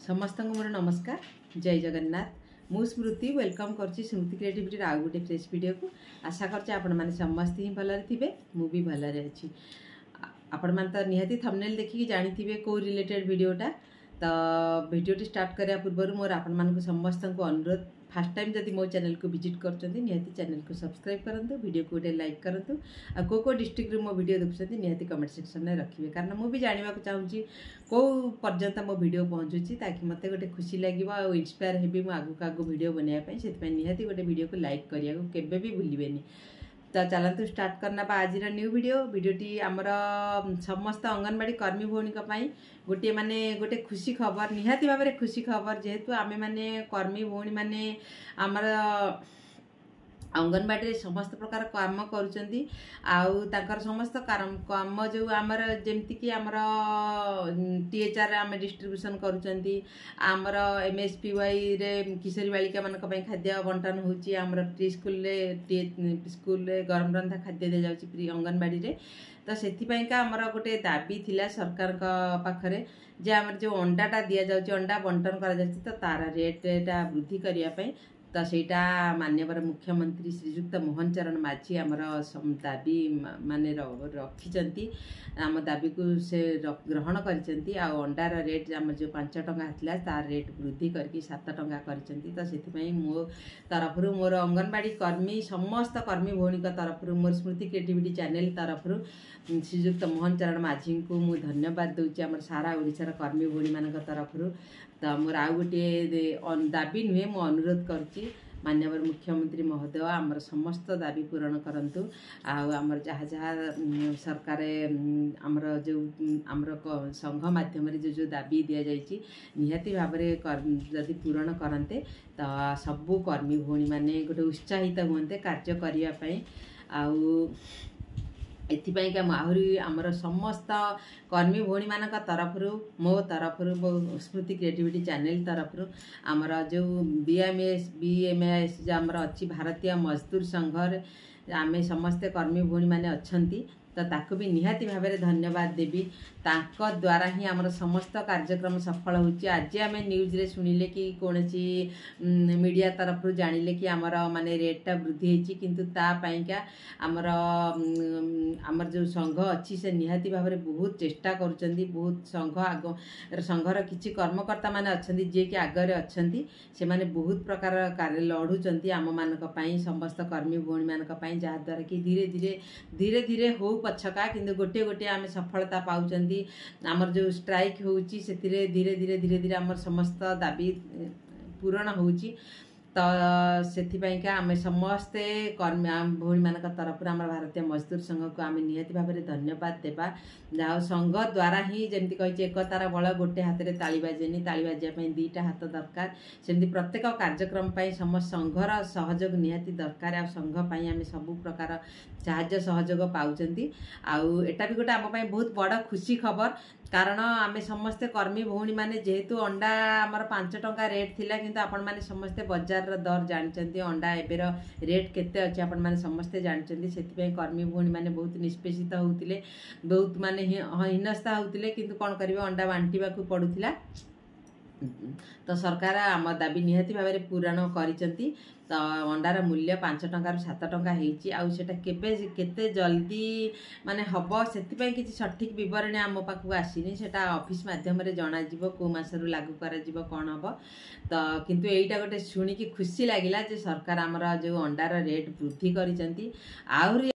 समस्त मोर नमस्कार जय जगन्नाथ मु स्मृति वेलकम करछि स्मृति क्रिएटिविटी आउ गोटे फ्रेश वीडियो को आशा करछि आपण माने समस्त ही भलरे थिबे मु भी भलरे अछि। आपण मान त निहाती थंबनेल देखि जानिथिबे को रिलेटेड वीडियोटा तो वीडियोटी स्टार्ट करिया पूर्व मोर आपण मान को समस्त को अनुरोध फास्ट टाइम जदि मो चैनल को विजिट करछन्ती निहाती चैनल को सब्सक्राइब करंतु वीडियो को गोटे लाइक करंतु आ को डिस्ट्रिक्ट रे मो वीडियो देखछन्ती निहाती कमेंट सेक्शन में रखिबे कारण मु भी जानिबा को चाहूची को पर्यंत मो वीडियो पहुँचुची ताकि मते गोटे खुशी लागिबा आ इंस्पायर हेबी मो आगु कागु वीडियो बनिया पई सेति पई निहाती गोटे वीडियो को लाइक करिया को केबे भी भूलिबेनी। तो चलतु स्टार्ट करना आज न्यू वीडियोटी आमर समस्त अंगनवाड़ी कर्मी भौणी गोटे माने गोटे खुशी खबर निहाती भाव में खुशी खबर जेहेतु आमे माने कर्मी भौणी माने आमर अंगनवाड़ी समस्त प्रकार काम करुचंती आउ ताकर समस्त काम जो आमर जेमती कि आमर टीएचआर आम डिस्ट्रीब्यूशन करुचंती आमर एमएसपीवाई रे किशोरी बालिका मानक पई खाद्य बंटन होची आमर प्री स्कूल रे गरम रंधा खाद्य दे जाउची प्री अंगनवाड़ी रे। तो सेति पई का आमर गोटे दाबी थिला सरकार का पाखरे जे आमर जो अंडाटा दिया जाउची अंडा बंटन करा जाउची तो तार रेटटा वृद्धि करिया पई तो सेटा माननीय मुख्यमंत्री श्रीजुक्त मोहन चरण माझी आमर दाबी माने रखिचंती आम दाबी को से ग्रहण करिचंती आ अंडार रेट आम जो 5 टंका थिला तार रेट वृद्धि करके 7 टंका करिचंती। तो सेति पई मो तरफरु मोर अंगनवाड़ी कर्मी समस्त कर्मी भौणी का तरफरु मोर स्मृति क्रिएटिविटी चैनल तरफरु श्रीजुक्त मोहन चरण माझी को मु धन्यवाद दूची आम सारा ओडिशार कर्मी भौणी मान तरफरु। तो मोर आउ गोटे दाबी नुहे मु अनुरोध करची माननीय मुख्यमंत्री महोदय आमर समस्त दाबी पूरण करंतु आमर जहाँ जहाँ सरकार आमर जो आमर संघ माध्यम जो दाबी दि जाइए निहाती भाव में जदि पूरण करते तो सबू कर्मी भौणी माने गोटे उत्साहित हुए कार्य करने आउ एथिपाई का आहरी आमर समस्त कर्मी भौणी मान तरफरु मो तरफरु मो स्मृति क्रिएटिविटी चैनल तरफरु आमर जो बीएमएस जो आमर अच्छी भारतीय मजदूर संघ आमे समस्ते कर्मी भौणी माने अछंती तो ताको भी निहाती भाव में धन्यवाद देवी ताको द्वारा ही आमर समस्त कार्यक्रम सफल होची। आज आम न्यूज रे सुनिले कि कोनसी मीडिया तरफ जानिले कि आमर माने रेटटा वृद्धि होची किंतु ता पाइका आमर आमर जो संघ अच्छी से निहाती भाव में बहुत चेष्टा करुचंदी बहुत संघर किछि कर्मकर्ता माने अछंदी जे कि आगरे अछंदी से माने बहुत प्रकार कार्य लढुचंती आम मानक पई समस्त कर्मी भौणी मानक पई जहा द्वारा कि धीरे धीरे हो पछका किंतु गोटे गोटे आम सफलता पाउचंदी आमर जो स्ट्राइक होउची सेतिरे धीरे धीरे आमर समस्त दाबी पूरण होउची। तो सेथिपाइका आम समस्ते कर्मी भौणी मान तरफ आम भारतीय मजदूर संघ को आम निहाती भाव में धन्यवाद देवा जहाँ संघ द्वारा ही जमी कही एकतार बल गोटे हाथ में ताली बाजेनी ताली बाजिया दीटा हाथ दरकार सेमती प्रत्येक कार्यक्रम समस्त संघर सहयोग निहाती दरकार आ संघ आम सबू प्रकार साहाय्य सहयोग पाउचंती आउ एटा भी गोटे आम बहुत बड़ खुशी खबर कारण आम समस्ते कर्मी भौणी माने जेहेतु अंडा आमर 5 टंका रेट थिला किंतु आपण माने समस्ते बाजार दर जानचंती अंडा एबेर रेट केते अछि आपण माने समस्ते जानचंती सेति पई कर्मी भौणी माने बहुत निष्पेषित होउतिले बहुत माने हिनस्ता होउतिले किंतु कोन करिवे अंडा बांटीबा को पडुथिला। तो सरकार आम दाबी निहाती भाव में पूरण करिचंती तो अंडार मूल्य 5 टंका 7 टंका होईची आउ सेटा केते जल्दी माने हबो सेति पई किछि सठिक विवरण आम पाखु आसीनी सेटा ऑफिस माध्यम रे जणा जीवो को मासरु लागू करा जीवो कोन हबो। तो किंतु एटा गोटे सुनी कि खुशी लागिला जे सरकार आमर जो अंडार रेट वृद्धि करिचंती आउरी